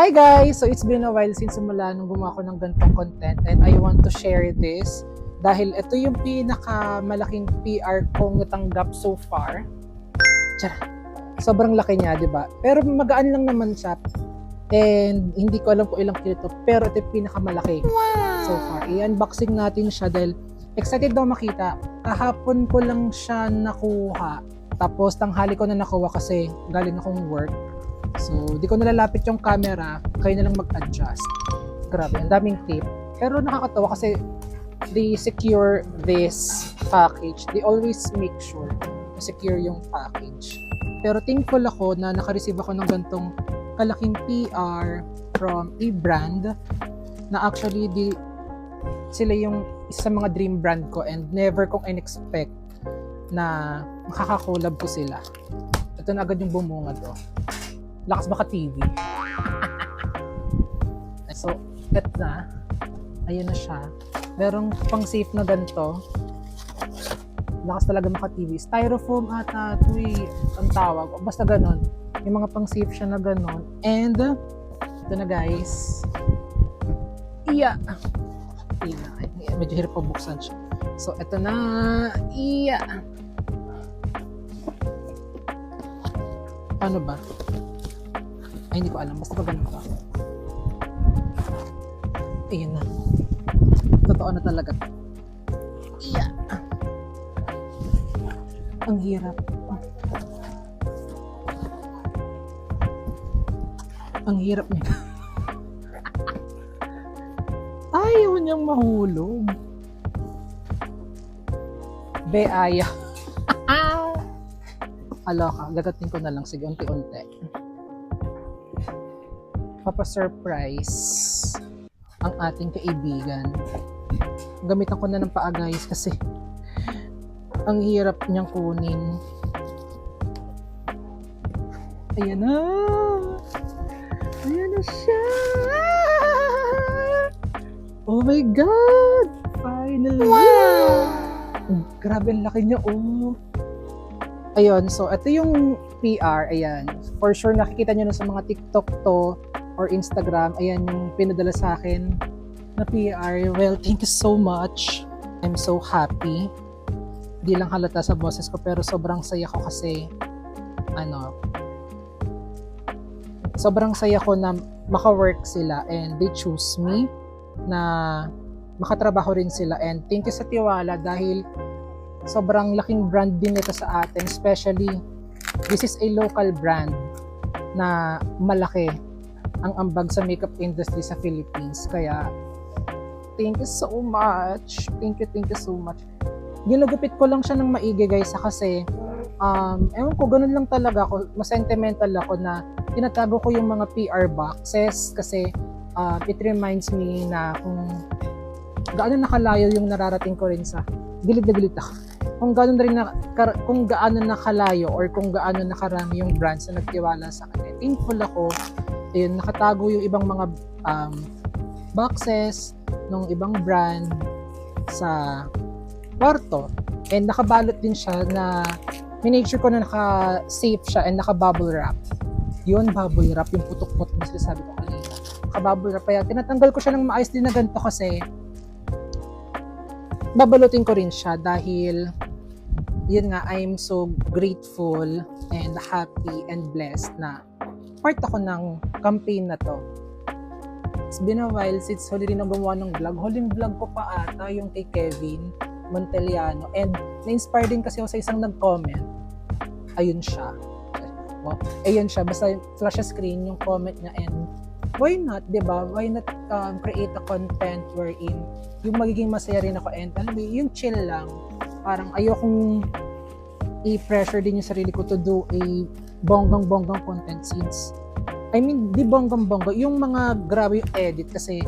Hi guys! So it's been a while since simula nung gumawa ko ng ganitong content and I want to share this dahil ito yung pinakamalaking PR kong natanggap so far. Tiyara, sobrang laki niya, di ba? Pero magaan lang naman siya and hindi ko alam kung ilang kilo to, pero ito yung pinakamalaki so far. I-unboxing natin siya dahil excited daw makita. Kahapon ko lang siya nakuha. Tapos tanghali ko na nakuha kasi galing akong work. So, di ko nalalapit yung camera, kayo na lang mag-adjust. Grabe, ang daming tape. Pero nakakatawa kasi they secure this package. They always make sure na secure yung package. Pero thankful ako na naka-receive ako ng gantong kalaking PR from a brand na actually sila yung isa sa mga dream brand ko and never kong in-expect na makakakolab ko sila. Ito na agad yung bumunga to. Lakas baka TV. So, cut na. Ayun na siya. Merong pang safe na ganito. Lakas talaga maka TV. Styrofoam ata ito ang tawag. Basta ganon. Yung mga pang safe siya na ganon. And, ito na guys. Iya. Medyo hirap pabuksan siya. So, ito na. Iya. Paano ba? Ay, hindi ko alam. Basta pa ganito. Ayun na. Totoo na talaga. Iya. Ang hirap. Ang hirap niya. Ayaw niyang mahulog. Beaya. Aloka. Gagatin ko na lang. Sige, unti-unti. Papa-surprise ang ating kaibigan. Gamitan ko na ng paa guys kasi ang hirap niyang kunin. Ayan na! Ayan na siya! Oh my God! Finally! Wow! Grabe ang laki niya, oh! Ayun, so ito yung PR, ayan. For sure nakikita niyo na sa mga TikTok to or Instagram, ayan yung pinadala sa akin na PR. Well, thank you so much. I'm so happy. Di lang halata sa boses ko pero sobrang saya ko kasi sobrang saya ko na maka-work sila and they choose me na makatrabaho rin sila and thank you sa tiwala dahil sobrang laking brand din ito sa atin, especially this is a local brand na malaki ang ambag sa makeup industry sa Philippines. Kaya, thank you so much. Thank you so much. Ginugupit ko lang siya ng maigi guys kasi, ewan ko, ganun lang talaga ako. Mas sentimental ako na tinatago ko yung mga PR boxes kasi it reminds me na kung gaano nakalayo yung nararating ko rin sa gilid na gilid ako. Kung gaano nakalayo or kung gaano nakarami yung brands na nagtiwala sa akin. Thankful ako. Ayun, nakatago yung ibang mga boxes ng ibang brand sa kwarto. And nakabalot din siya na minake sure ko na naka-safe siya and naka-bubble wrap. Yun, bubble wrap, yung putok-putok na sinasabi ko kanina. Naka-bubble wrap. Kaya tinatanggal ko siya ng maayos din na ganito kasi babalutin ko rin siya dahil yun nga, I'm so grateful and happy and blessed na part ako ng campaign na to. It's been a while since huli rin ako gumawa ng vlog. Huling vlog ko pa ata yung kay Kevin Monteliano. And na-inspire din kasi ako sa isang nag-comment. Ayun siya. Wow. Ayun siya. Basta flash screen yung comment niya and why not, diba? Why not create a content wherein yung magiging masaya rin ako and alam mo, yung chill lang. Parang ayokong i-pressure din yung sarili ko to do a bonggang content since di bonggang-bongga, yung mga grabe yung edit kasi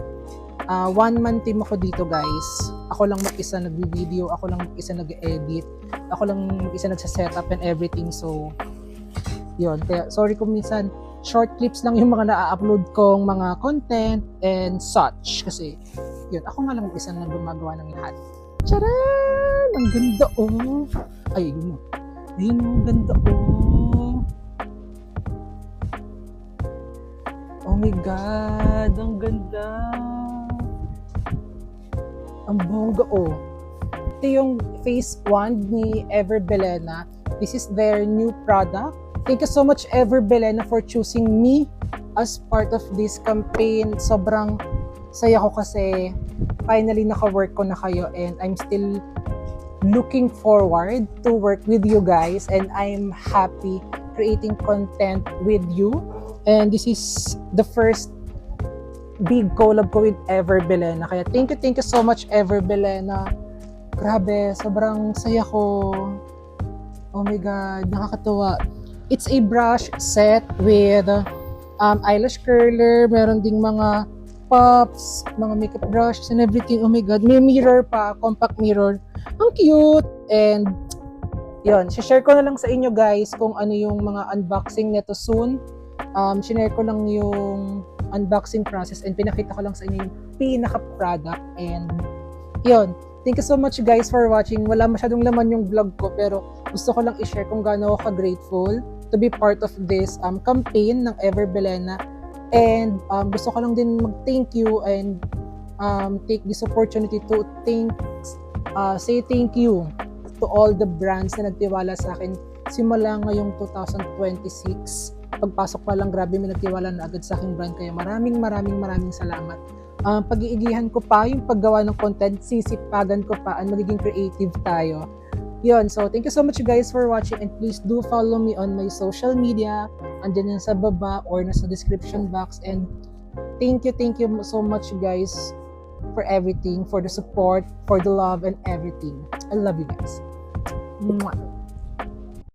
one-man team ako dito guys. Ako lang mag-isa nag-video, ako lang mag-isa nag-edit, ako lang mag-isa nagsa-setup and everything. So, yun. Kaya sorry kung minsan short clips lang yung mga na-upload kong mga content and such. Kasi, yun, ako nga lang mag-isa na gumagawa ng lahat. Charan! Ang ganda, oh! Ay, yun. Ayun, ang ganda, oh! Oh my God, ang ganda. Ang bongga, oh. Ito yung face wand ni Ever Belena. This is their new product. Thank you so much, Ever Belena, for choosing me as part of this campaign. Sobrang saya ko kasi finally naka-work ko na kayo, and I'm still looking forward to work with you guys, and I'm happy creating content with you. And this is the first big collab ko with Ever Belena. Kaya thank you so much, Ever Belena. Grabe, sobrang saya ko. Oh my God, nakakatuwa. It's a brush set with eyelash curler, meron ding mga puffs, mga makeup brushes and everything. Oh my God, may mirror pa, compact mirror. Ang cute! And yun, share ko na lang sa inyo guys kung ano yung mga unboxing nito soon. Shinare ko lang yung unboxing process and pinakita ko lang sa inyo yung pinaka-product. And yun, thank you so much guys for watching. Wala masyadong laman yung vlog ko, pero gusto ko lang i-share kung gaano ako ka-grateful to be part of this campaign ng Ever Belena. And gusto ko lang din mag-thank you and take this opportunity to say thank you to all the brands na nagtiwala sa akin simula ngayong 2026. Pagpasok pa lang, grabe, may nagtiwala na agad sa aking brand. Kaya maraming salamat. Pag-iigihan ko pa yung paggawa ng content, sisipagan ko pa, and magiging creative tayo. Yun, so thank you so much guys for watching, and please do follow me on my social media. Andyan yan sa baba or nasa description box. And thank you so much guys for everything, for the support, for the love and everything. I love you guys. Mwah.